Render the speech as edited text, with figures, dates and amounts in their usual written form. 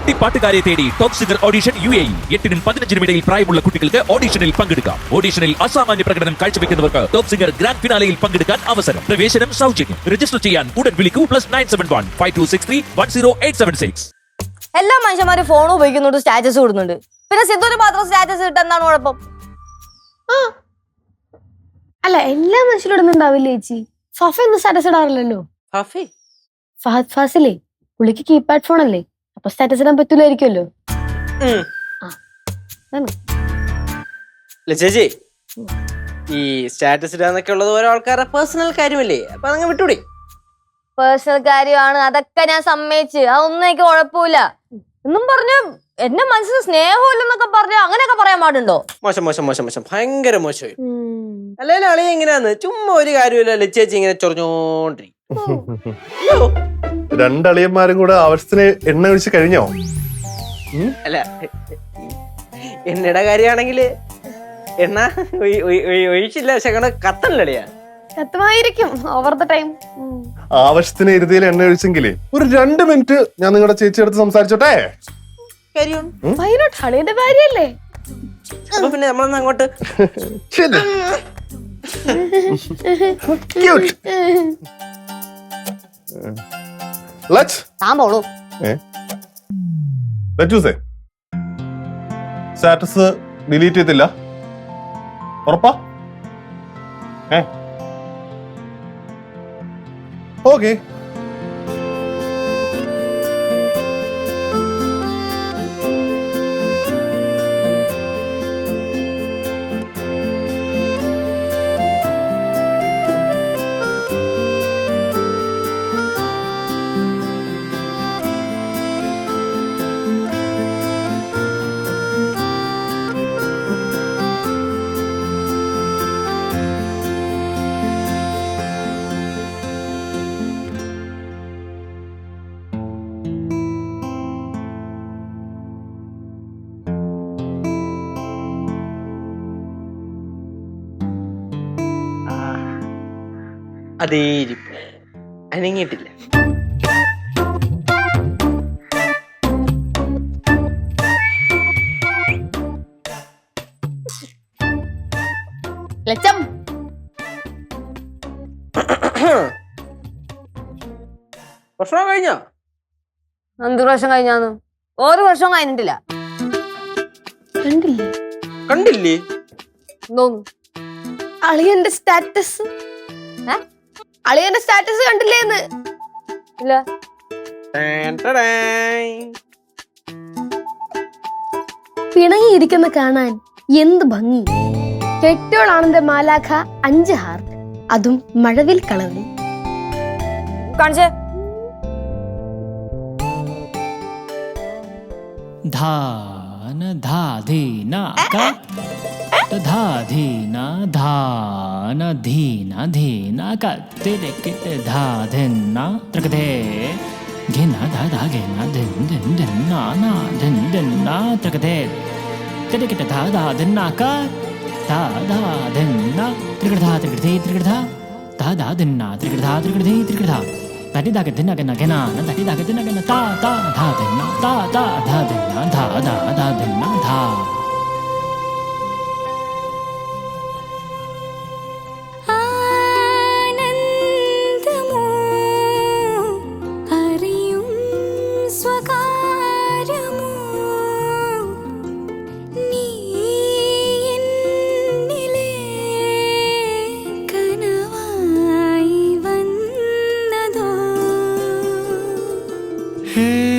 കുട്ടിപ്പാട്ടുകാരെ തേടി top singer audition UAE 8-നും 15-നും ഇടയിൽ പ്രായമുള്ള കുട്ടികൾക്ക് ഓഡിഷനിൽ പങ്കെടുക്കാം. ഓഡിഷനിൽ അസാമാന്യ പ്രകടനം കാഴ്ചവെക്കുന്നവർക്ക് ടോപ്പ് സിംഗർ ഗ്രാൻഡ് ഫിനാലയിൽ പങ്കെടുക്കാൻ അവസരം. പ്രവേശനം സൗജന്യം. രജിസ്റ്റർ ചെയ്യാൻ ഉടൻ വിളിക്കൂ +971 5263 10876. എല്ലാ മനുഷ്യന്മാരും ഫോൺ ഉപയോഗിക്കുന്നുണ്ട്, സ്റ്റാറ്റസ് ഇടുന്നുണ്ട്. പിന്നെ സിദ്ധുവിന് മാത്രം സ്റ്റാറ്റസ് ഇട്ട് എന്താണ് കുഴപ്പം? അല്ല, എല്ലാ മനുഷ്യരും ഇടുന്നുണ്ടാവില്ലേ ചേച്ചി? ഫഫ ഒന്നും സ്റ്റാറ്റസ് ഇടാറില്ലല്ലോ. ഫഹദ് ഫാസിലേ, പുള്ളിക്ക് കീപാഡ് ഫോൺ അല്ലേ, അപ്പൊ സ്റ്റാറ്റസ് ഇടാൻ പറ്റൂലായിരിക്കുമല്ലോ. ചേച്ചി, ഈ സ്റ്റാറ്റസ് ഇടാന്നൊക്കെ ഉള്ളത് ഓരോ ആൾക്കാരുടെ പേഴ്സണൽ കാര്യമല്ലേ, അപ്പൊ അതങ്ങ് വിട്ടൂടെ. പേഴ്സണൽ കാര്യമാണ്, അതൊക്കെ ഞാൻ സമ്മതിച്ച്. അതൊന്നും എനിക്ക് കുഴപ്പമില്ല എന്നും പറഞ്ഞു എന്റെ മനസ്സിന് സ്നേഹമില്ലെന്നൊക്കെ പറഞ്ഞു അങ്ങനെയൊക്കെ പറയാൻ പാടുണ്ടോ? മോശം മോശം മോശം മോശം, ഭയങ്കര മോശമായി. അല്ലേലും അളിയ എങ്ങനെയാന്ന് ചുമ്മാ ഒരു കാര്യമില്ല ചേച്ചി ഇങ്ങനെ ചൊറിഞ്ഞോണ്ടിരിക്കും. രണ്ടളിയന്മാരും കൂടെ ആവശ്യത്തിന് എണ്ണ ഒഴിച്ച് കഴിഞ്ഞോ? അല്ല, എണ്ണയുടെ കാര്യമാണെങ്കില് എണ്ണ ഒഴിച്ചില്ല, പക്ഷെ കത്തണല്ലിയാ കത്തുമായിരിക്കും ഓവർ ദ ടൈം. ആവശ്യത്തിന് ഇരുതിയിൽ എണ്ണ ഒഴിച്ചെങ്കിലേ ഒരു 2 മിനിറ്റ് ഞാൻ നിങ്ങളുടെ ചേച്ചി അടുത്ത് സംസാരിച്ചോട്ടെ. അളിയന്റെ ഭാര്യയല്ലേ? അപ്പൊ പിന്നെ നമ്മളൊന്ന് അങ്ങോട്ട് സ്റ്റാറ്റസ് ഡിലീറ്റ് ചെയ്തില്ല? ഉറപ്പാ? ഓക്കെ. അതേ അനങ്ങിയിട്ടില്ല. ലച്ചം പ്രശ്നം കഴിഞ്ഞോ? 5 വർഷം കഴിഞ്ഞാന്ന്? 1 വർഷം കഴിഞ്ഞിട്ടില്ല. കണ്ടില്ലേ എന്തോന്നു? അളിയന്റെ സ്റ്റാറ്റസ് കണ്ടില്ലേന്ന്? ഇല്ല. പിണങ്ങിയിരിക്കുന്ന കാണാൻ എന്ത് ഭംഗി. കെട്ടോളാണെന്റെ മാലാഖ 5 ഹാർട്ട്, അതും മഴവിൽ കളറിൽ. കാണിച്ചേ. ധാന ധാധീന ധാധീന ധാന ധീന ധീന കത്തിരക്കിട്ട് ധാധന തൃകതേ ഘിന ധാ ഘിന ധിൻ ധിൻ ധിൻ നാ ധിൻ ധിൻ നാ തൃകതേ തിരക്കിട്ട് ധാ ധിന്ന ക ധാ ധിന്ന ത്രികൃധാ ത്രികൃധീ ത്രികൃധാ ധാ ധിന്ന ത്രികൃധാ ത്രികൃധീ ത്രികൃധാ തടി ധാ ധിന്ന ഗന ഗനാന തടി ധാ ധിന്ന ഗന ധാ ധിന്ന ധാ ധിന്ന ധാ ധിന്ന ധാ. Hey